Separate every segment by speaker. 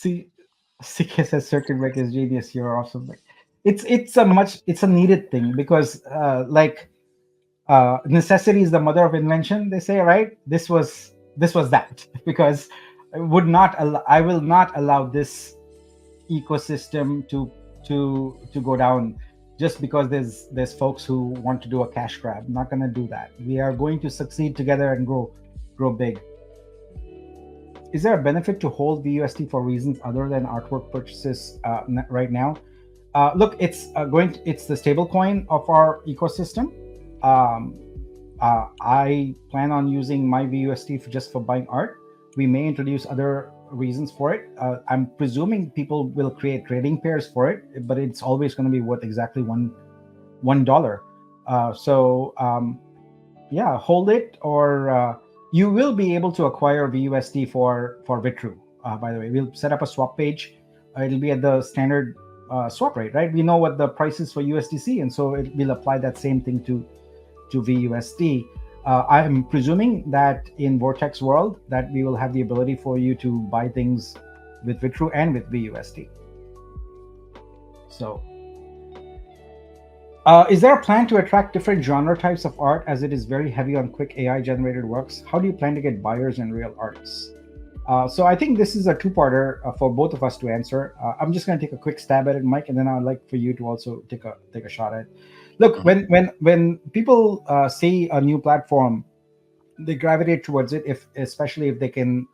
Speaker 1: See, CK says circuit break is genius. You're awesome. Like, it's a needed thing because necessity is the mother of invention. They say, right? This was that because I will not allow this ecosystem to go down just because there's folks who want to do a cash grab. I'm not going to do that. We are going to succeed together and grow big. Is there a benefit to hold VUSD for reasons other than artwork purchases right now? Look, it's the stable coin of our ecosystem. Um, I plan on using my VUSD just for buying art. We may introduce other reasons for it. I'm presuming people will create trading pairs for it, but it's always going to be worth exactly $1. Yeah, hold it, or you will be able to acquire VUSD for Vitru. By the way, we'll set up a swap page. It'll be at the standard swap rate, right? We know what the price is for USDC, and so we'll apply that same thing to VUSD. I'm presuming that in Vortex world that we will have the ability for you to buy things with Vitru and with VUSD. So, is there a plan to attract different genre types of art, as it is very heavy on quick AI generated works? How do you plan to get buyers and real artists? So I think this is a two-parter for both of us to answer. I'm just going to take a quick stab at it, Mike, and then I'd like for you to also take a shot at it. Look, when people see a new platform, they gravitate towards it, especially if they can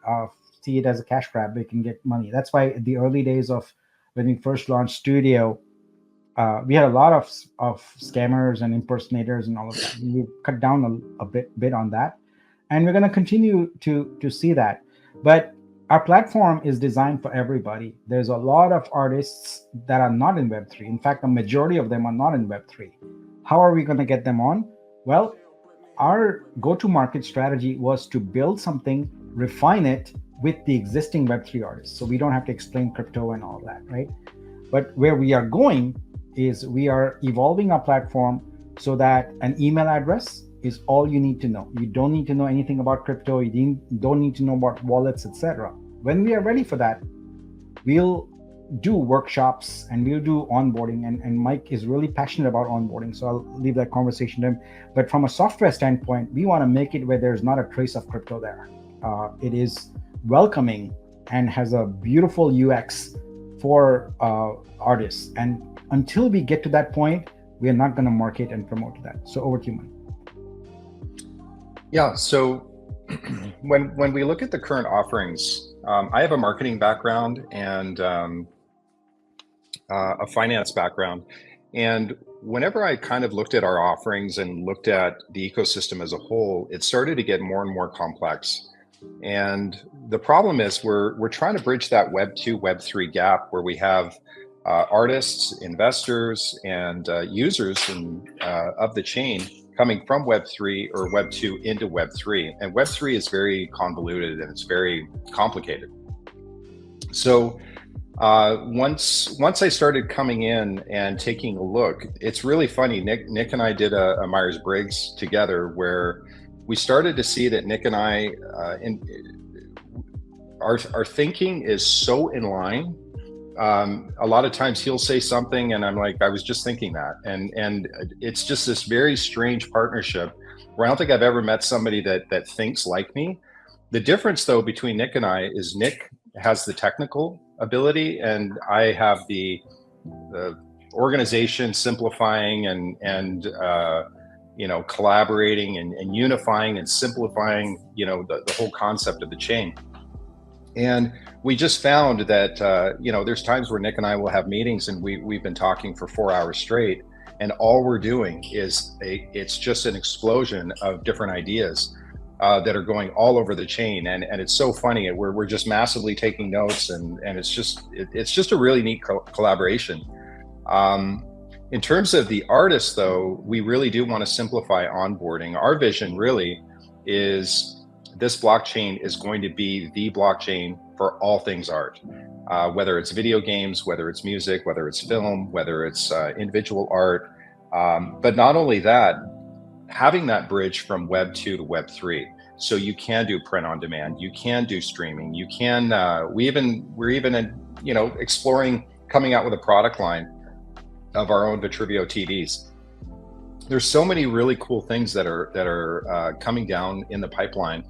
Speaker 1: see it as a cash grab, they can get money. That's why in the early days of when we first launched Studio, we had a lot of scammers and impersonators and all of that. We cut down a bit on that, and we're going to continue to see that. But our platform is designed for everybody. There's a lot of artists that are not in Web3. In fact, a majority of them are not in Web3. How are we going to get them on? Well, our go-to-market strategy was to build something, refine it with the existing Web3 artists. So we don't have to explain crypto and all that, right? But where we are going is we are evolving our platform so that an email address is all you need to know. You don't need to know anything about crypto. You don't need to know about wallets, etc. When we are ready for that, we'll do workshops and we'll do onboarding. And Mike is really passionate about onboarding, so I'll leave that conversation to him. But from a software standpoint, we want to make it where there's not a trace of crypto there. It is welcoming and has a beautiful UX for artists. And until we get to that point, we are not going to market and promote that. So over to you, Mike.
Speaker 2: Yeah, so when we look at the current offerings, I have a marketing background and a finance background. And whenever I kind of looked at our offerings and looked at the ecosystem as a whole, it started to get more and more complex. And the problem is we're trying to bridge that Web 2, Web 3 gap where we have artists, investors, and users of the chain coming from Web 3 or Web 2 into Web 3. And Web 3 is very convoluted and it's very complicated. So once I started coming in and taking a look, it's really funny. Nick and I did a Myers-Briggs together where we started to see that Nick and I, our thinking is so in line. A lot of times he'll say something and I'm like, I was just thinking that. And it's just this very strange partnership where I don't think I've ever met somebody that thinks like me. The difference though between Nick and I is Nick has the technical ability and I have the organization, simplifying and collaborating and unifying and simplifying, the whole concept of the chain. And we just found that, there's times where Nick and I will have meetings and we've been talking for 4 hours straight. And all we're doing is it's just an explosion of different ideas that are going all over the chain. And it's so funny. We're just massively taking notes and it's just a really neat collaboration. In terms of the artists though, we really do want to simplify onboarding. Our vision really is this blockchain is going to be the blockchain for all things art, whether it's video games, whether it's music, whether it's film, whether it's individual art. But not only that, having that bridge from Web 2 to Web 3. So you can do print on demand, you can do streaming, you can, we're even exploring coming out with a product line of our own Vitruvio TVs. There's so many really cool things that are coming down in the pipeline,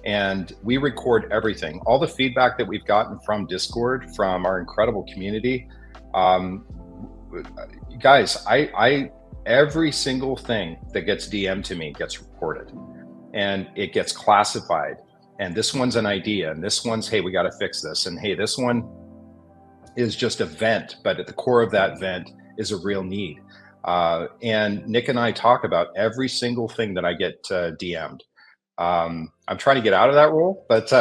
Speaker 2: and we record everything. All the feedback that we've gotten from Discord, from our incredible community, guys, I every single thing that gets DM'd to me gets recorded, and it gets classified. And this one's an idea, and this one's, hey, we got to fix this, and hey, this one is just a vent, but at the core of that vent is a real need. And Nick and I talk about every single thing that I get DM'd. I'm trying to get out of that role, but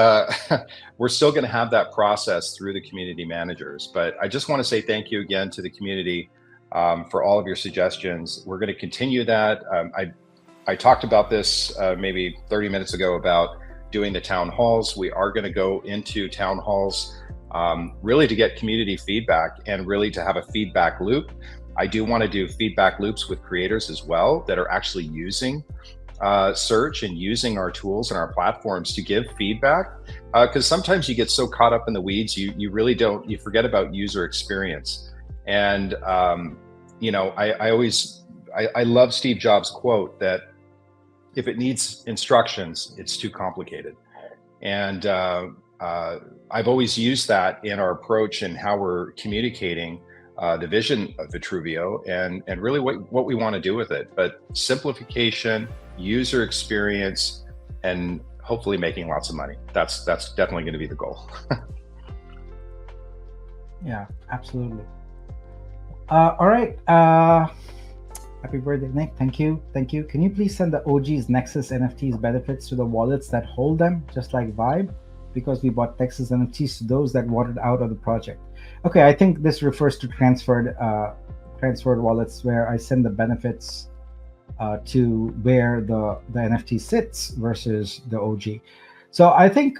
Speaker 2: we're still going to have that process through the community managers. But I just want to say thank you again to the community for all of your suggestions. We're going to continue that. I talked about this maybe 30 minutes ago about doing the town halls. We are going to go into town halls really to get community feedback and really to have a feedback loop. I do want to do feedback loops with creators as well that are actually using search and using our tools and our platforms to give feedback, because sometimes you get so caught up in the weeds, you really don't, you forget about user experience. And I love Steve Jobs' quote that if it needs instructions, it's too complicated. And I've always used that in our approach and how we're communicating the vision of Vitruvio and really what we want to do with it. But simplification, user experience, and hopefully making lots of money. That's definitely going to be the goal.
Speaker 1: Yeah, absolutely. All right. Happy birthday, Nick. Thank you. Can you please send the OG's Nexus NFTs benefits to the wallets that hold them, just like Vibe? Because we bought Nexus NFTs to those that wanted out of the project. Okay, I think this refers to transferred wallets, where I send the benefits to where the NFT sits versus the OG. So I think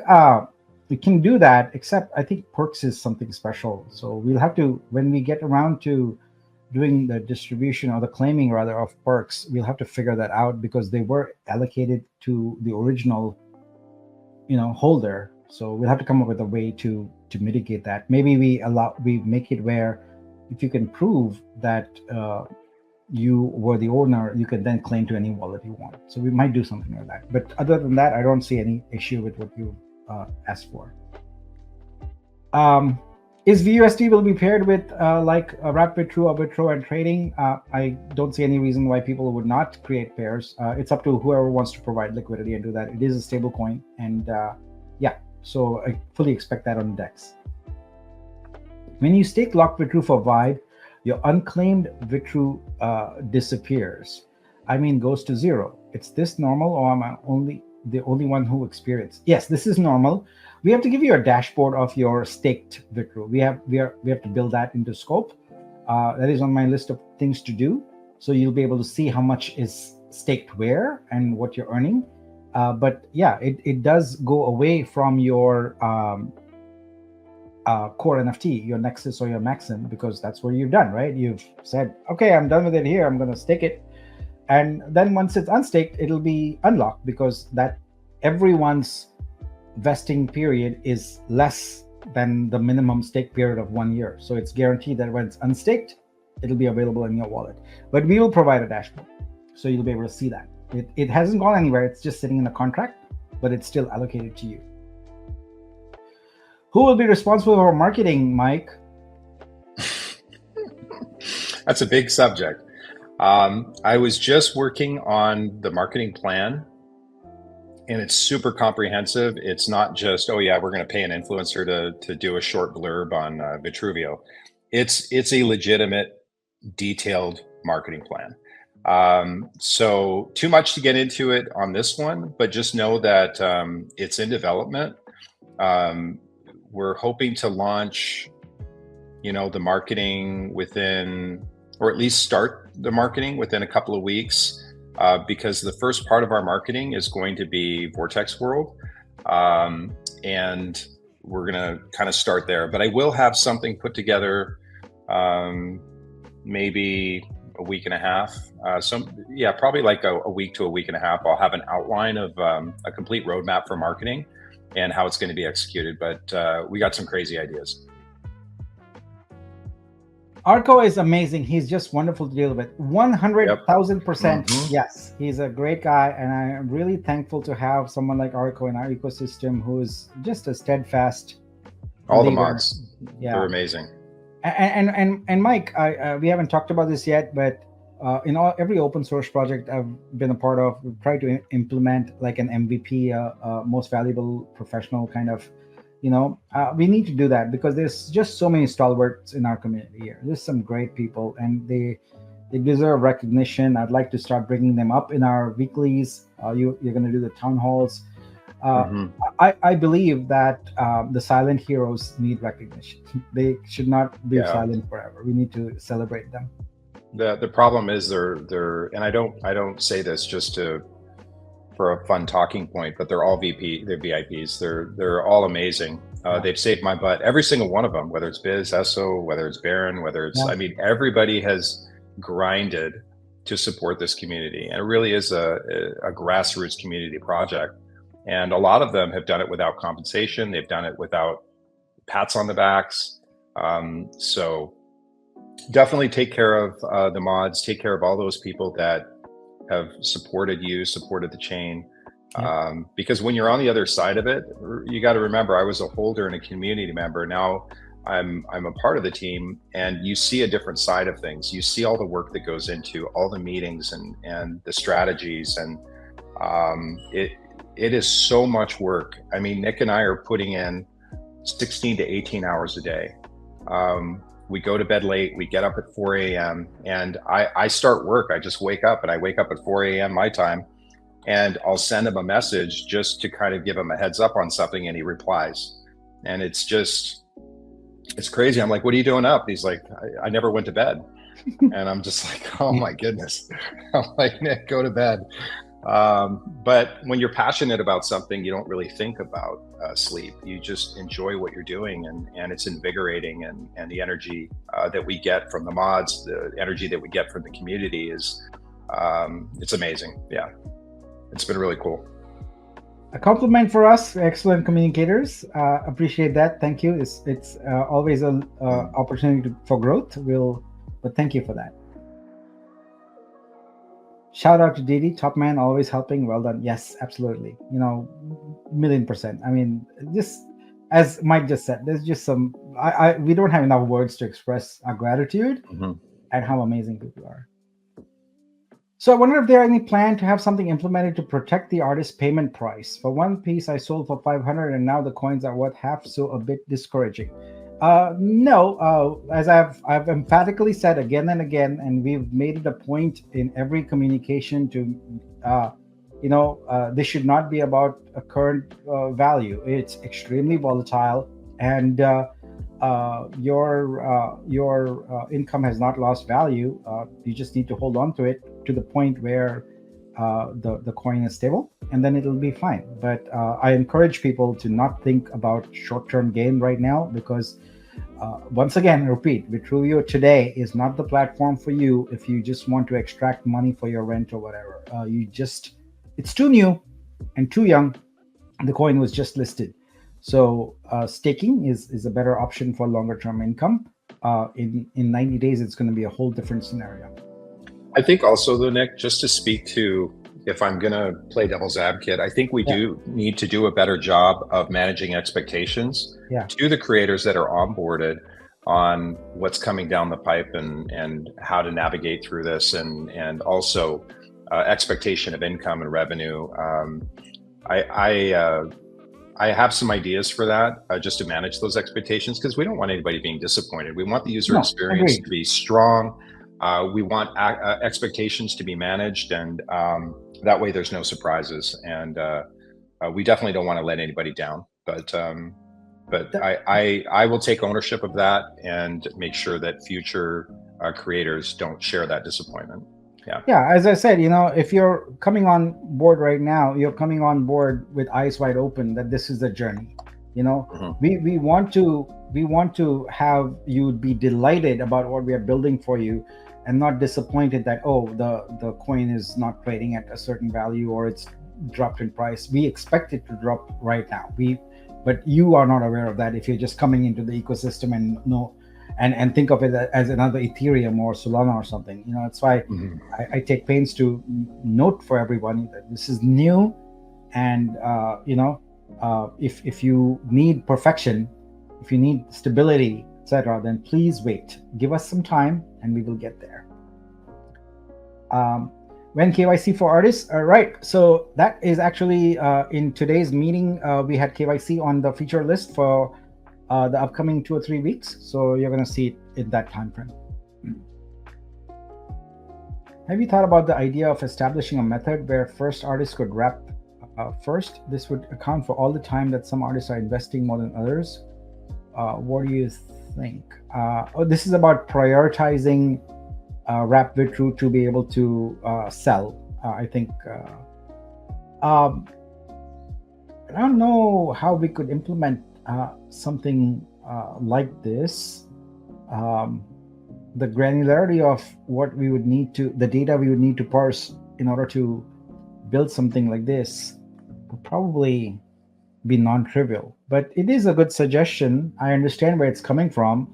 Speaker 1: we can do that, except I think perks is something special. So we'll have to, when we get around to doing the distribution or the claiming rather of perks, we'll have to figure that out, because they were allocated to the original holder. So we'll have to come up with a way to mitigate that. Maybe we make it where if you can prove that you were the owner, you can then claim to any wallet you want. So we might do something like that. But other than that, I don't see any issue with what you asked for. Is VUSD will be paired with like a Rapid True, Arbitro, and trading? I don't see any reason why people would not create pairs. It's up to whoever wants to provide liquidity and do that. It is a stable coin, and yeah, so I fully expect that on DEX. When you stake locked Vitru for Vibe, your unclaimed Vitru disappears. I mean, goes to zero. It's this normal, or am I the only one who experienced? Yes, this is normal. We have to give you a dashboard of your staked Vitru. We have to build that into scope. That is on my list of things to do. So you'll be able to see how much is staked where and what you're earning. But yeah, it does go away from your core NFT, your Nexus or your Maxim, because that's what you've done, right? You've said, okay, I'm done with it here. I'm going to stake it. And then once it's unstaked, it'll be unlocked, because that everyone's vesting period is less than the minimum stake period of 1 year. So it's guaranteed that when it's unstaked, it'll be available in your wallet. But we will provide a dashboard, so you'll be able to see that. It hasn't gone anywhere. It's just sitting in the contract, but it's still allocated to you. Who will be responsible for marketing, Mike?
Speaker 2: That's a big subject. I was just working on the marketing plan, and it's super comprehensive. It's not just, oh yeah, we're going to pay an influencer to do a short blurb on Vitruvio. It's a legitimate, detailed marketing plan. So too much to get into it on this one, but just know that it's in development. We're hoping to launch, the marketing within, or at least start the marketing within a couple of weeks, because the first part of our marketing is going to be Vortex World. And we're going to kind of start there, but I will have something put together maybe a week and a half. Probably like a week to a week and a half. I'll have an outline of a complete roadmap for marketing and how it's going to be executed. But we got some crazy ideas.
Speaker 1: Arco is amazing. He's just wonderful to deal with. 100,000%. Yes, he's a great guy. And I'm really thankful to have someone like Arco in our ecosystem who is just a steadfast
Speaker 2: All
Speaker 1: leader.
Speaker 2: the mods, they're amazing.
Speaker 1: And Mike, we haven't talked about this yet, but in every open source project I've been a part of, we try to implement like an MVP, most valuable professional kind of, we need to do that because there's just so many stalwarts in our community here. There's some great people and they deserve recognition. I'd like to start bringing them up in our weeklies. You're going to do the town halls. I believe that the silent heroes need recognition. They should not be silent forever. We need to celebrate them.
Speaker 2: The problem is they're and I don't say this just for a fun talking point, but they're all they're VIPs. They're all amazing. They've saved my butt. Every single one of them, whether it's Biz, Esso, whether it's Baron, whether it's everybody has grinded to support this community, and it really is a grassroots community project. And a lot of them have done it without compensation. They've done it without pats on the backs. So definitely take care of the mods, take care of all those people that have supported you, supported the chain. Because when you're on the other side of it, you got to remember, I was a holder and a community member. Now I'm a part of the team, and you see a different side of things. You see all the work that goes into all the meetings and the strategies, and it is so much work. I mean, Nick and I are putting in 16 to 18 hours a day. We go to bed late, we get up at 4 a.m. and I start work. I just wake up, and I wake up at 4 a.m. my time, and I'll send him a message just to kind of give him a heads up on something, and he replies. And it's crazy. I'm like, what are you doing up? He's like, I never went to bed. And I'm just like, oh my goodness. I'm like, Nick, go to bed. But when you're passionate about something, you don't really think about sleep. You just enjoy what you're doing, and it's invigorating. And the energy that we get from the mods, the energy that we get from the community is, it's amazing. Yeah, it's been really cool.
Speaker 1: A compliment for us, excellent communicators. Appreciate that. Thank you. It's always an opportunity for growth. But thank you for that. Shout out to Didi, top man, always helping. Well done. Yes, absolutely. 1,000,000%. I mean, just as Mike just said, there's just we don't have enough words to express our gratitude and how amazing people are. So I wonder if there are any plan to have something implemented to protect the artist's payment price. For one piece I sold for 500 and now the coins are worth half, so a bit discouraging. No, as I've emphatically said again and again, and we've made it a point in every communication to, this should not be about a current value. It's extremely volatile, and your income has not lost value. You just need to hold on to it to the point where the coin is stable, and then it'll be fine. But I encourage people to not think about short-term gain right now, because once again, repeat, Vitruvio today is not the platform for you if you just want to extract money for your rent or whatever. It's too new and too young. The coin was just listed. So staking is a better option for longer-term income. In 90 days, it's going to be a whole different scenario.
Speaker 2: I think also, though, Nick, just to speak to, if I'm going to play devil's advocate, I think we do need to do a better job of managing expectations to the creators that are onboarded on what's coming down the pipe and how to navigate through this, and also expectation of income and revenue. I have some ideas for that, just to manage those expectations, because we don't want anybody being disappointed. We want the user experience to be strong. We want expectations to be managed, and that way there's no surprises. And we definitely don't want to let anybody down. But I will take ownership of that and make sure that future creators don't share that disappointment.
Speaker 1: Yeah, as I said, if you're coming on board right now, you're coming on board with eyes wide open that this is a journey. We want to have you be delighted about what we are building for you, and not disappointed that, oh, the coin is not trading at a certain value or it's dropped in price. We expect it to drop right now. But you are not aware of that if you're just coming into the ecosystem and think of it as another Ethereum or Solana or something. That's why I take pains to note for everyone that this is new, and if you need perfection, if you need stability, etc., then please wait. Give us some time, and we will get there. When KYC for artists, right? So that is actually in today's meeting. We had KYC on the feature list for the upcoming 2 or 3 weeks. So you're going to see it in that time frame. Have you thought about the idea of establishing a method where first artists could wrap first? This would account for all the time that some artists are investing more than others. What do you think? This is about prioritizing wrap VRO to be able to sell. I think I don't know how we could implement something like this. The granularity of what we would need to, the data we would need to parse in order to build something like this would probably be non-trivial. But it is a good suggestion. I understand where it's coming from.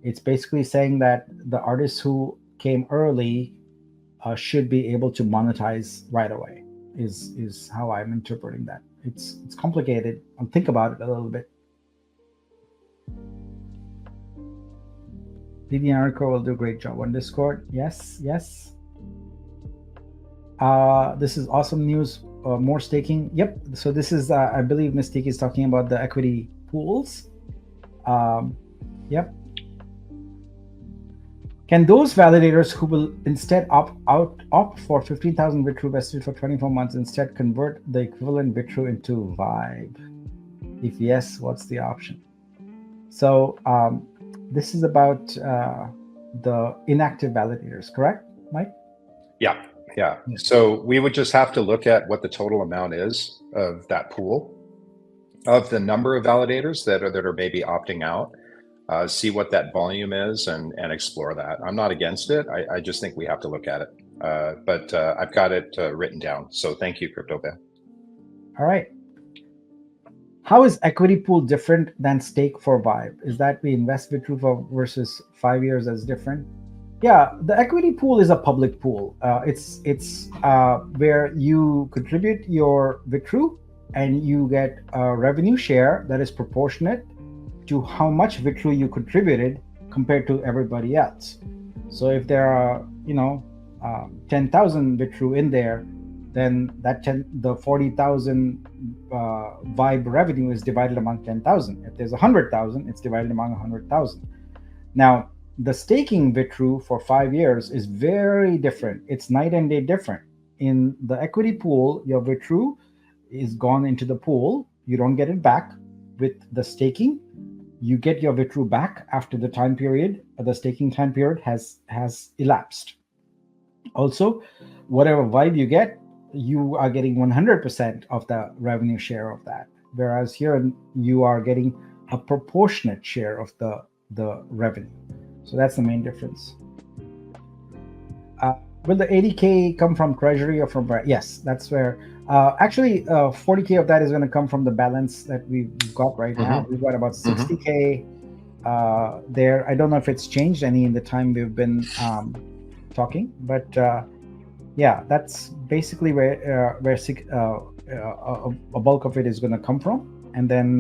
Speaker 1: It's basically saying that the artists who came early should be able to monetize right away, is how I'm interpreting that. It's complicated. I'll think about it a little bit. DD Arco will do a great job on Discord. Yes. This is awesome news. More staking. Yep. So this is, I believe Mystique is talking about the equity pools. Yep. Can those validators who will instead opt for 15,000 VRO vested for 24 months instead convert the equivalent VRO into Vibe? If yes, what's the option? So this is about the inactive validators, correct, Mike?
Speaker 2: Yeah. So we would just have to look at what the total amount is of that pool, of the number of validators that are maybe opting out. See what that volume is and explore that. I'm not against it. I just think we have to look at it. But I've got it written down. So thank you, CryptoBear.
Speaker 1: All right. How is equity pool different than stake for Vibe? Is that we invest VRO for versus 5 years as different? Yeah, the equity pool is a public pool. It's where you contribute your VRO and you get a revenue share that is proportionate to how much VRO you contributed compared to everybody else. So if there are 10,000 VRO in there, then the 40,000 Vibe revenue is divided among 10,000. If there's 100,000, it's divided among 100,000. Now the staking VRO for 5 years is very different. It's night and day different. In the equity pool, your VRO is gone into the pool. You don't get it back. With the staking, you get your VRO back after the time period, the staking time period has elapsed. Also, whatever Vibe you get, you are getting 100% of the revenue share of that. Whereas here you are getting a proportionate share of the revenue. So that's the main difference. Will the 80K come from Treasury or from? Yes, that's where. Actually, 40K of that is going to come from the balance that we've got right now. We've got about 60K there. I don't know if it's changed any in the time we've been talking, but yeah, that's basically where a bulk of it is going to come from, and then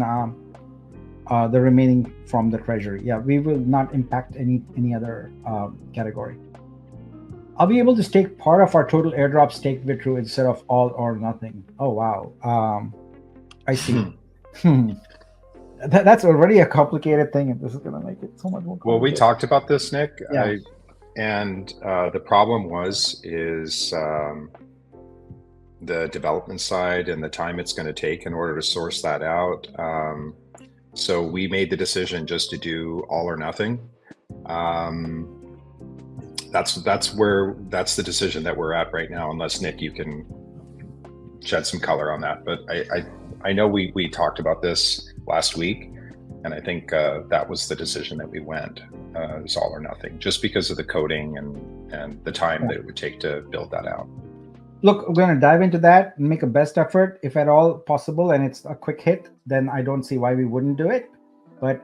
Speaker 1: the remaining from the Treasury. Yeah, we will not impact any other category. I'll be able to stake part of our total airdrop stake VRO instead of all or nothing. Oh, wow. I see. That's already a complicated thing, and this is going to make it so much more complicated.
Speaker 2: Well, we talked about this, Nick.
Speaker 1: Yeah.
Speaker 2: And the problem is the development side and the time it's going to take in order to source that out. So we made the decision just to do all or nothing. That's the decision that we're at right now, unless Nick, you can shed some color on that. But I know we talked about this last week, And I think that was the decision that we went, is all or nothing, just because of the coding and the time that it would take to build that out.
Speaker 1: Look, we're going to dive into that and make a best effort, if at all possible, and it's a quick hit, then I don't see why we wouldn't do it. But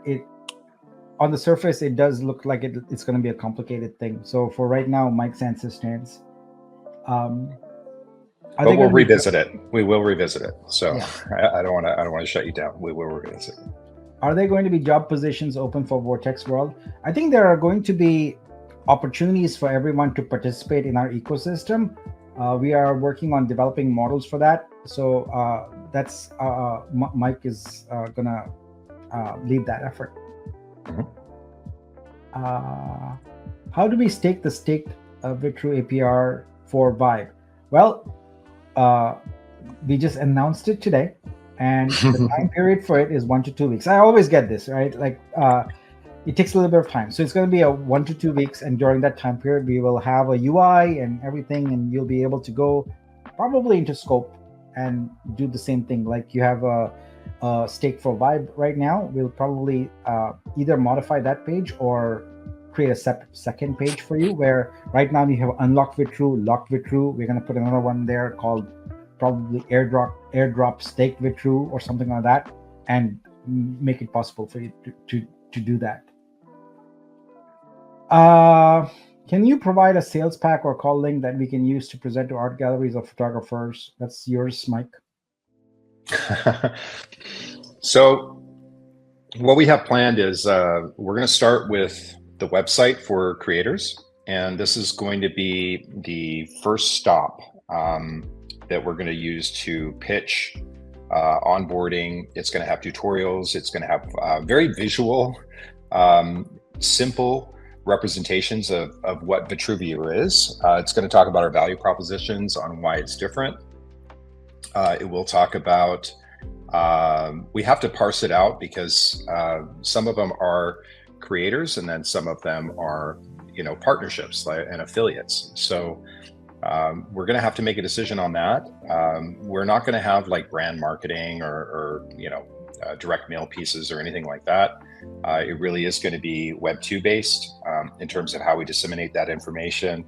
Speaker 1: on the surface, it does look like it's going to be a complicated thing. So for right now, Mike's answer stands.
Speaker 2: But we'll revisit it. We will revisit it. So yeah. I don't want to shut you down. We will revisit it.
Speaker 1: Are there going to be job positions open for Vortex World? I think there are going to be opportunities for everyone to participate in our ecosystem. We are working on developing models for that. So that's Mike is gonna lead that effort.
Speaker 2: Mm-hmm.
Speaker 1: How do we stake the staked VRO APR for Vibe? Well, we just announced it today, and the time period for it is 1 to 2 weeks. I always get this, right? Like it takes a little bit of time. So it's going to be a 1 to 2 weeks. And during that time period, we will have a UI and everything, and you'll be able to go probably into scope and do the same thing. Like you have a stake for Vibe right now. We'll probably either modify that page or create a second page for you, where right now you have unlocked VRO, locked VRO. We're going to put another one there called probably airdrop staked VRO or something like that, and make it possible for you to do that. Can you provide a sales pack or call link that we can use to present to art galleries or photographers? That's yours, Mike.
Speaker 2: So what we have planned is we're going to start with the website for creators, and this is going to be the first stop that we're going to use to pitch onboarding. It's going to have tutorials. It's going to have very visual, simple representations of what Vitruvio is. It's going to talk about our value propositions on why it's different. It will talk about, we have to parse it out because some of them are creators and then some of them are, partnerships and affiliates. So we're going to have to make a decision on that. We're not going to have like brand marketing or direct mail pieces or anything like that. It really is going to be Web 2 based in terms of how we disseminate that information.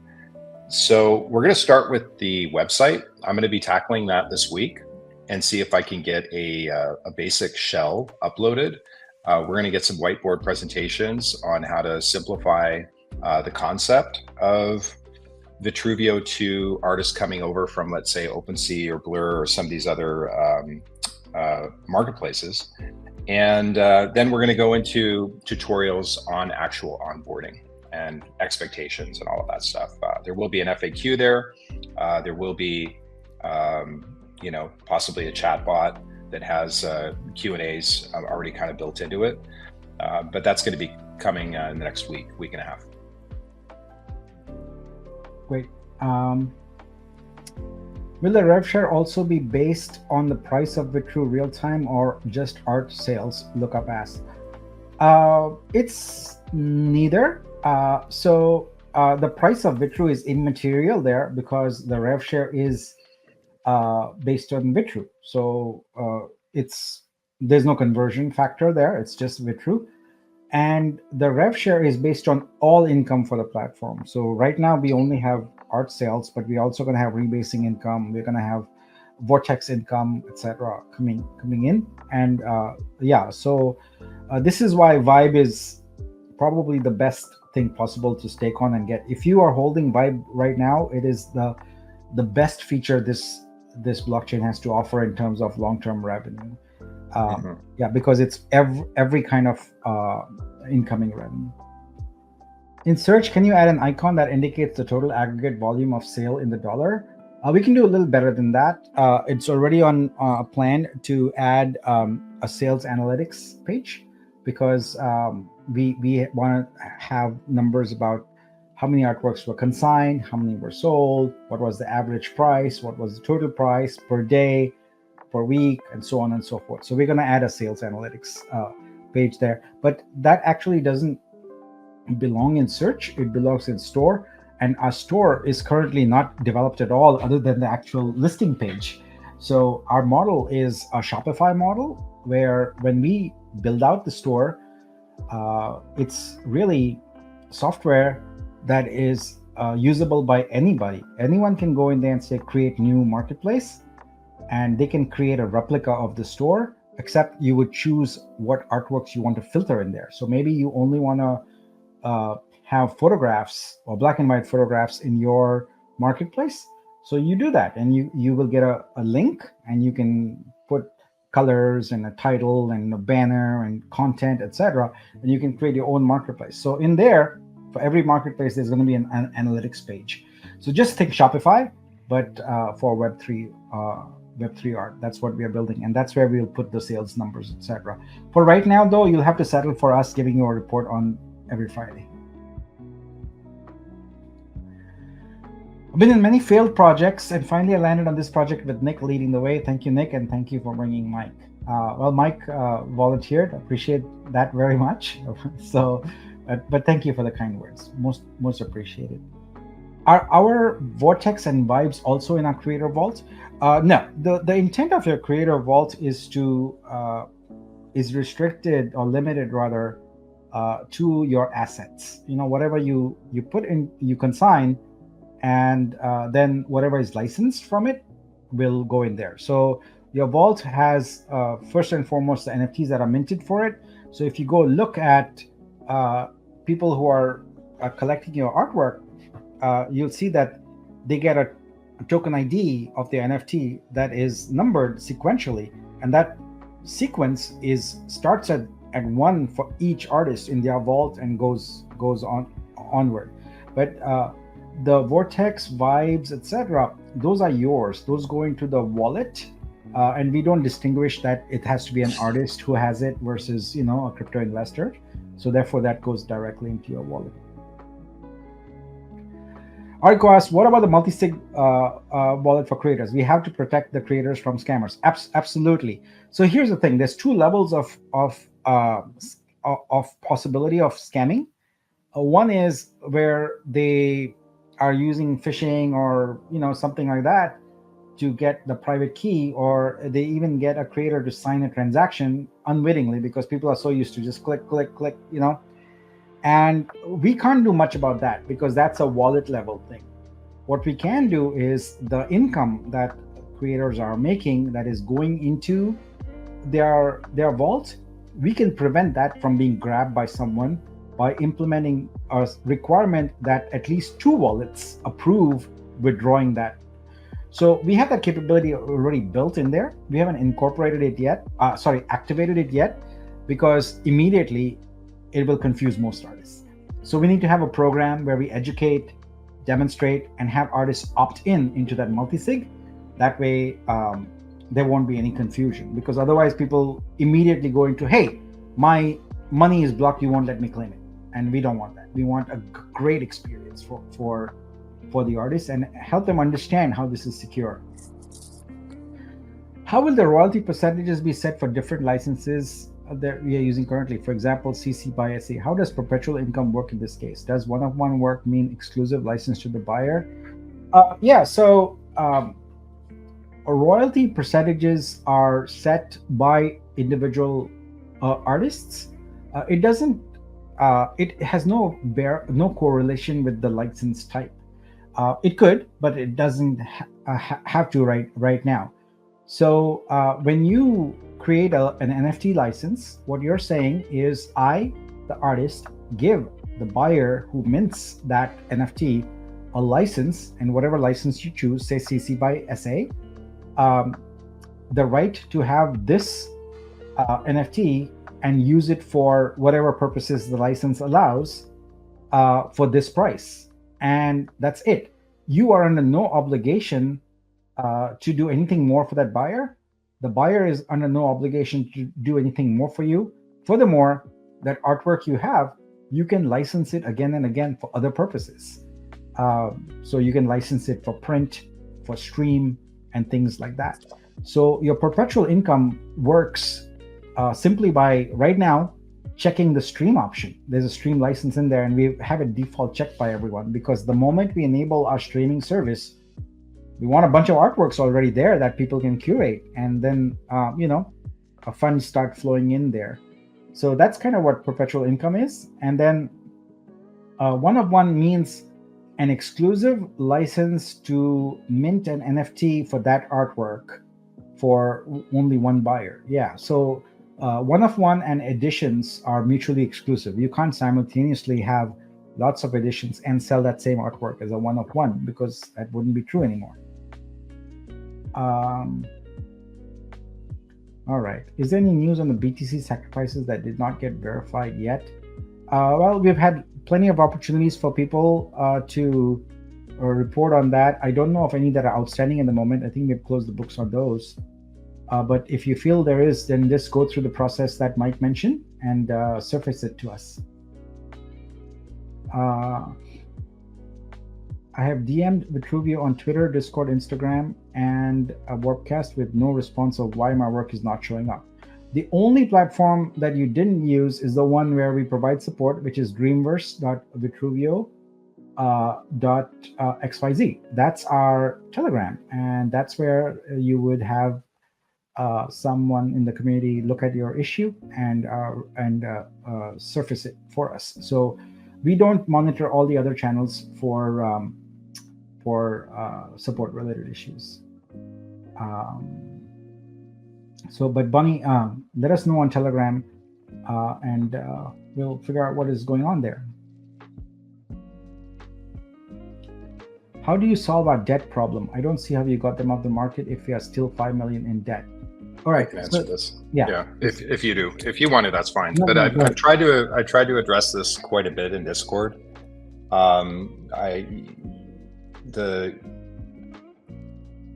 Speaker 2: So we're going to start with the website. I'm going to be tackling that this week and see if I can get a basic shell uploaded. We're going to get some whiteboard presentations on how to simplify the concept of Vitruvio to artists coming over from, let's say, OpenSea or Blur or some of these other marketplaces. And then we're going to go into tutorials on actual onboarding and expectations and all of that stuff. There will be an FAQ there. There will be, possibly a chat bot that has Q&As already kind of built into it. But that's going to be coming in the next week and a half.
Speaker 1: Great. Will the rev share also be based on the price of VRO real time or just art sales? Lookup asks. It's neither. So the price of VRO is immaterial there because the rev share is based on VRO. So there's no conversion factor there. It's just VRO. And the rev share is based on all income for the platform. So right now we only have art sales, but we're also going to have rebasing income. We're going to have Vortex income, etc., coming in. And so this is why Vibe is probably the best thing possible to stake on and get. If you are holding Vibe right now, it is the best feature this blockchain has to offer in terms of long-term revenue. Because it's every kind of incoming revenue. In search, can you add an icon that indicates the total aggregate volume of sale in the dollar? We can do a little better than that. It's already on a plan to add a sales analytics page because we want to have numbers about how many artworks were consigned, how many were sold, what was the average price, what was the total price per day, per week, and so on and so forth. So we're going to add a sales analytics page there, but that actually doesn't belong in search. It belongs in store, and our store is currently not developed at all other than the actual listing page. So our model is a Shopify model where when we build out the store. It's really software that is usable by anybody. Anyone can go in there and say, create new marketplace, and they can create a replica of the store, except you would choose what artworks you want to filter in there. So maybe you only want to have photographs or black and white photographs in your marketplace. So you do that, and you will get a link, and you can put colors and a title and a banner and content, etc. And you can create your own marketplace. So in there, for every marketplace, there's going to be an analytics page. So just think Shopify, but for Web3 art. That's what we are building, and that's where we'll put the sales numbers, etc. For right now, though, you'll have to settle for us giving you a report on every Friday. I've been in many failed projects, and finally I landed on this project with Nick leading the way. Thank you, Nick, and thank you for bringing Mike. Well, Mike volunteered. Appreciate that very much. So, but thank you for the kind words. Most appreciated. Are our Vortex and Vibes also in our Creator Vault? No. The intent of your Creator Vault is restricted or limited rather to your assets. Whatever you put in, you consign. And then whatever is licensed from it will go in there. So your vault has first and foremost the NFTs that are minted for it. So if you go look at people who are collecting your artwork, you'll see that they get a token ID of the NFT that is numbered sequentially, and that sequence starts at 1 for each artist in their vault and goes onward. But the Vortex, Vibes, etc., those are yours. Those go into the wallet, and we don't distinguish that it has to be an artist who has it versus a crypto investor. So therefore, that goes directly into your wallet. Arco asks, what about the multi-sig wallet for creators? We have to protect the creators from scammers. Absolutely. So here's the thing: there's two levels of possibility of scamming. One is where they are using phishing or something like that to get the private key, or they even get a creator to sign a transaction unwittingly because people are so used to just click, and we can't do much about that because that's a wallet level thing. What we can do is the income that creators are making that is going into their vault, we can prevent that from being grabbed by someone by implementing a requirement that at least 2 wallets approve withdrawing that. So we have that capability already built in there. We haven't incorporated it yet, activated it yet, because immediately it will confuse most artists. So we need to have a program where we educate, demonstrate, and have artists opt into that multi-sig. That way there won't be any confusion, because otherwise people immediately go into, hey, my money is blocked, you won't let me claim it. And we don't want that. We want a great experience for the artists and help them understand how this is secure. How will the royalty percentages be set for different licenses that we are using currently? For example, CC by SA. How does perpetual income work in this case? Does one-of-one work mean exclusive license to the buyer? So royalty percentages are set by individual artists. It doesn't. It has no correlation with the license type. It could, but it doesn't have to right now. So when you create an NFT license, what you're saying is I, the artist, give the buyer who mints that NFT a license, and whatever license you choose, say CC by SA, the right to have this NFT and use it for whatever purposes the license allows for this price. And that's it. You are under no obligation to do anything more for that buyer. The buyer is under no obligation to do anything more for you. Furthermore, that artwork you have, you can license it again and again for other purposes. So you can license it for print, for stream, and things like that. So your perpetual income works simply by, right now, checking the stream option. There's a stream license in there, and we have it default checked by everyone, because the moment we enable our streaming service, we want a bunch of artworks already there that people can curate, and then funds start flowing in there. So that's kind of what perpetual income is. And then one of one means an exclusive license to mint an NFT for that artwork for only one buyer. Yeah. So one of one and editions are mutually exclusive. You can't simultaneously have lots of editions and sell that same artwork as a one of one, because that wouldn't be true anymore. All right. Is there any news on the BTC sacrifices that did not get verified yet? Well, we've had plenty of opportunities for people to report on that. I don't know of any that are outstanding at the moment. I think we've closed the books on those. But if you feel there is, then just go through the process that Mike mentioned and surface it to us. I have DM'd Vitruvio on Twitter, Discord, Instagram, and a Warpcast with no response of why my work is not showing up. The only platform that you didn't use is the one where we provide support, which is dreamverse.vitruvio.xyz. That's our Telegram, and that's where you would have someone in the community look at your issue and surface it for us. So we don't monitor all the other channels for support related issues. But Bunny, let us know on Telegram, and we'll figure out what is going on there. How do you solve our debt problem? I don't see how you got them off the market if we are still 5 million in debt. All right,
Speaker 2: I can answer this.
Speaker 1: Yeah.
Speaker 2: If you do, if you want it, that's fine.
Speaker 1: No,
Speaker 2: but
Speaker 1: no,
Speaker 2: I tried to address this quite a bit in Discord.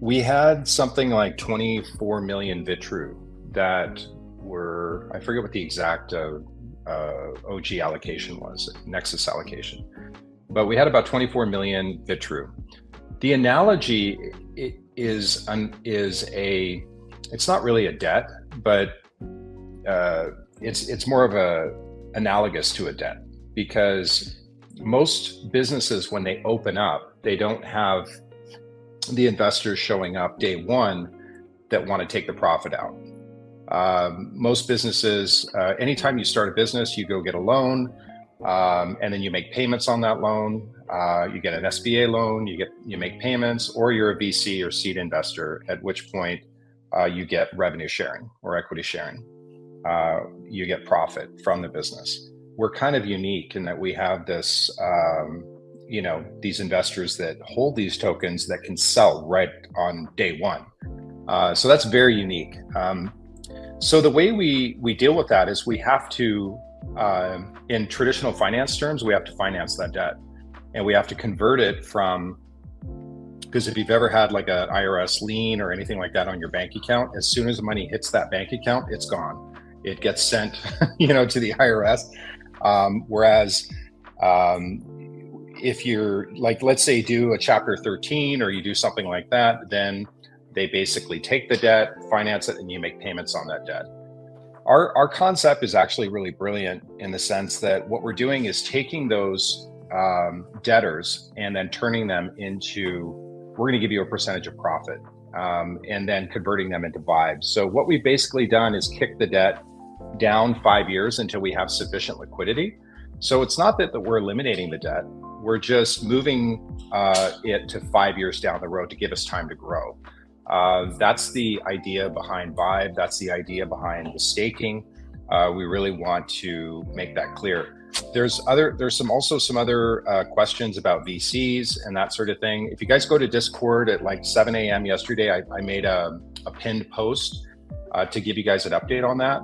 Speaker 2: We had something like 24 million Vitru that were, I forget what the exact OG allocation was, Nexus allocation, but we had about 24 million Vitru. The analogy is it's not really a debt, but it's more of a analogous to a debt, because most businesses, when they open up, they don't have the investors showing up day one that want to take the profit out. Most businesses, anytime you start a business, you go get a loan, and then you make payments on that loan. You get an SBA loan, you make payments, or you're a VC or seed investor, at which point you get revenue sharing or equity sharing. You get profit from the business. We're kind of unique in that we have this, these investors that hold these tokens that can sell right on day one. So that's very unique. So the way we deal with that is we have to, in traditional finance terms, we have to finance that debt, and we have to convert it from, because if you've ever had like an IRS lien or anything like that on your bank account, as soon as the money hits that bank account, it's gone. It gets sent, to the IRS. Whereas if you're like, let's say do a chapter 13 or you do something like that, then they basically take the debt, finance it, and you make payments on that debt. Our concept is actually really brilliant in the sense that what we're doing is taking those debtors and then turning them into, we're going to give you a percentage of profit, and then converting them into vibes. So what we've basically done is kick the debt down 5 years until we have sufficient liquidity. So it's not that we're eliminating the debt, we're just moving it to 5 years down the road to give us time to grow. That's the idea behind Vibe. That's the idea behind the staking. We really want to make that clear. There's also some other questions about VCs and that sort of thing. If you guys go to Discord at like 7 a.m. yesterday, I made a pinned post to give you guys an update on that,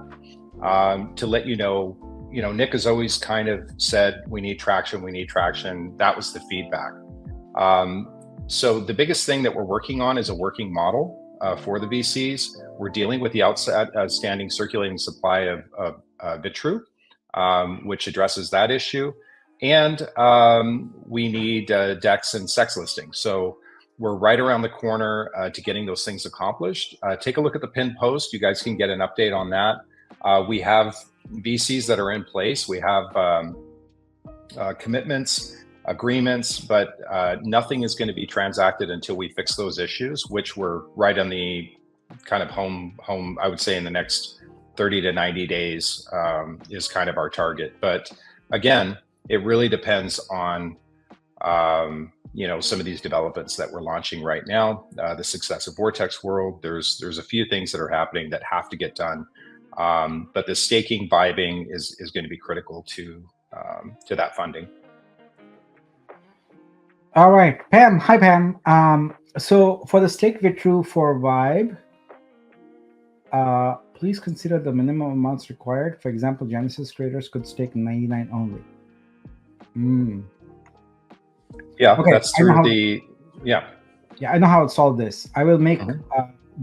Speaker 2: to let you know, Nick has always kind of said, we need traction. That was the feedback. So the biggest thing that we're working on is a working model for the VCs. We're dealing with the outstanding circulating supply of Vitru, which addresses that issue. And we need DEX and SEX listings. So we're right around the corner to getting those things accomplished. Take a look at the pinned post. You guys can get an update on that. We have VCs that are in place. We have commitments, agreements, but nothing is going to be transacted until we fix those issues, which we're right on the kind of home, I would say, in the next 30 to 90 days is kind of our target. But again, it really depends on some of these developments that we're launching right now. The success of Vortex World. There's a few things that are happening that have to get done. But the staking vibing is going to be critical to that funding.
Speaker 1: All right, Pam. Hi, Pam. So for the stake withdrew for Vibe, please consider the minimum amounts required. For example, Genesis creators could stake 99 only.
Speaker 2: Yeah, okay, that's through the
Speaker 1: Yeah, I know how to solve this. I will make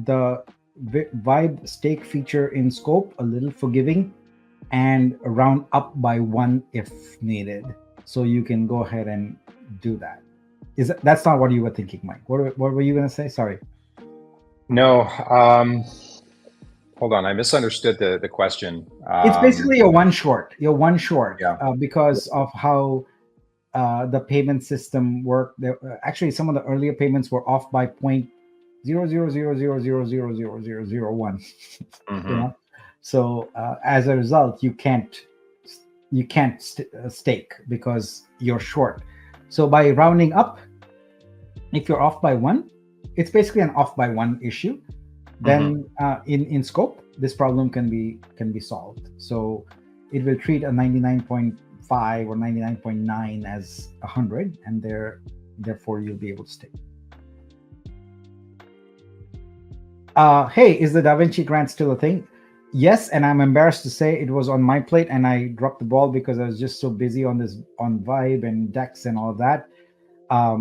Speaker 1: the Vibe stake feature in scope a little forgiving and round up by 1 if needed. So you can go ahead and do that. That's not what you were thinking, Mike? What were you going to say? Sorry.
Speaker 2: No. Hold on. I misunderstood the question.
Speaker 1: It's basically a one short. You're one short
Speaker 2: yeah.
Speaker 1: Because of how the payment system worked. Actually, some of the earlier payments were off by 0.000000001. So as a result, you can't stake because you're short. So by rounding up, if you're off by 1, it's basically an off by 1 issue. Then in scope, this problem can be solved. So it will treat a 99.5 or 99.9 as 100, and therefore you'll be able to stake. Hey, is the Da Vinci grant still a thing? Yes, and I'm embarrassed to say it was on my plate, and I dropped the ball because I was just so busy on Vibe and Dex and all of that. I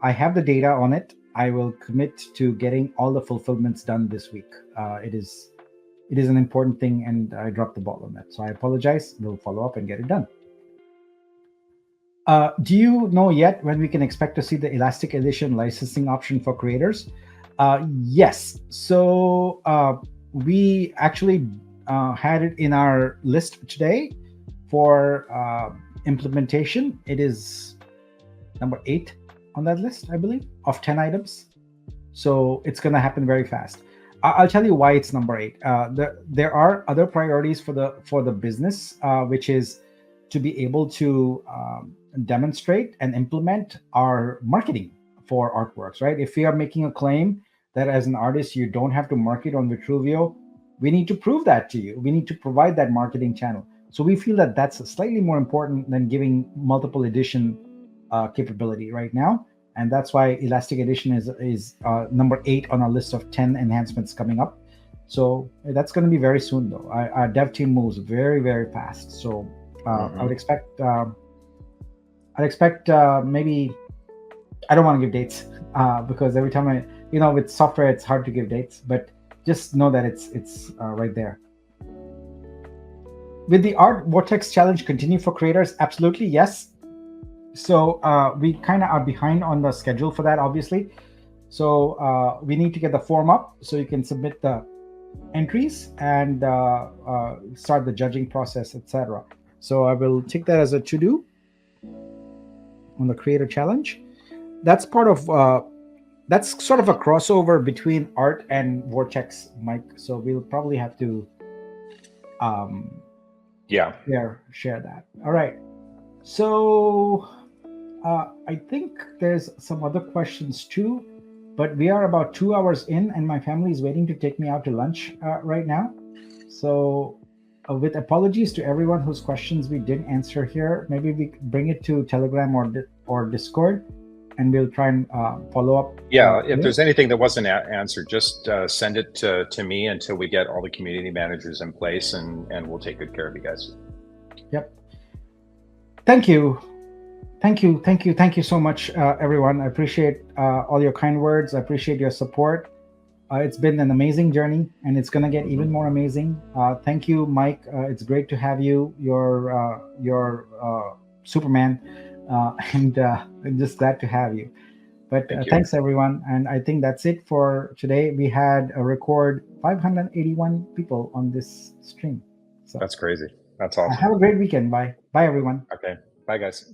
Speaker 1: have the data on it. I will commit to getting all the fulfillments done this week. It is an important thing, and I dropped the ball on that. So I apologize. We'll follow up and get it done. Do you know yet when we can expect to see the Elastic Edition licensing option for creators? Yes. So we actually had it in our list today for implementation. It is number 8 on that list, I believe, of 10 items. So it's going to happen very fast. I'll tell you why it's number 8. There are other priorities for the business, which is to be able to demonstrate and implement our marketing for artworks, right? If we are making a claim that as an artist you don't have to market on Vitruvio, we need to prove that to you. We need to provide that marketing channel. So we feel that that's slightly more important than giving multiple edition capability right now. And that's why Elastic Edition is number 8 on our list of 10 enhancements coming up. So that's going to be very soon, though. Our dev team moves very, very fast. So I would expect maybe, I don't want to give dates because every time with software, it's hard to give dates, but just know that it's right there. Will the Art Vortex Challenge continue for creators? Absolutely, yes. So we kind of are behind on the schedule for that, obviously. So we need to get the form up so you can submit the entries and start the judging process, etc. So I will take that as a to-do on the Creator Challenge. That's part of that's sort of a crossover between art and Vortex, Mike. So we'll probably have to share that. All right. So I think there's some other questions too, but we are about 2 hours in and my family is waiting to take me out to lunch right now. So with apologies to everyone whose questions we didn't answer here, maybe we bring it to Telegram or Discord and we'll try and follow up.
Speaker 2: Yeah, if there's anything that wasn't answered, just send it to me until we get all the community managers in place and we'll take good care of you guys.
Speaker 1: Yep. Thank you. Thank you so much, everyone. I appreciate all your kind words. I appreciate your support. It's been an amazing journey, and it's going to get even more amazing. Thank you, Mike. It's great to have you. You're Superman, and I'm just glad to have you. But thanks, everyone. And I think that's it for today. We had a record 581 people on this stream. So
Speaker 2: that's crazy. That's awesome.
Speaker 1: Have a great weekend. Bye. Bye, everyone.
Speaker 2: Okay. Bye, guys.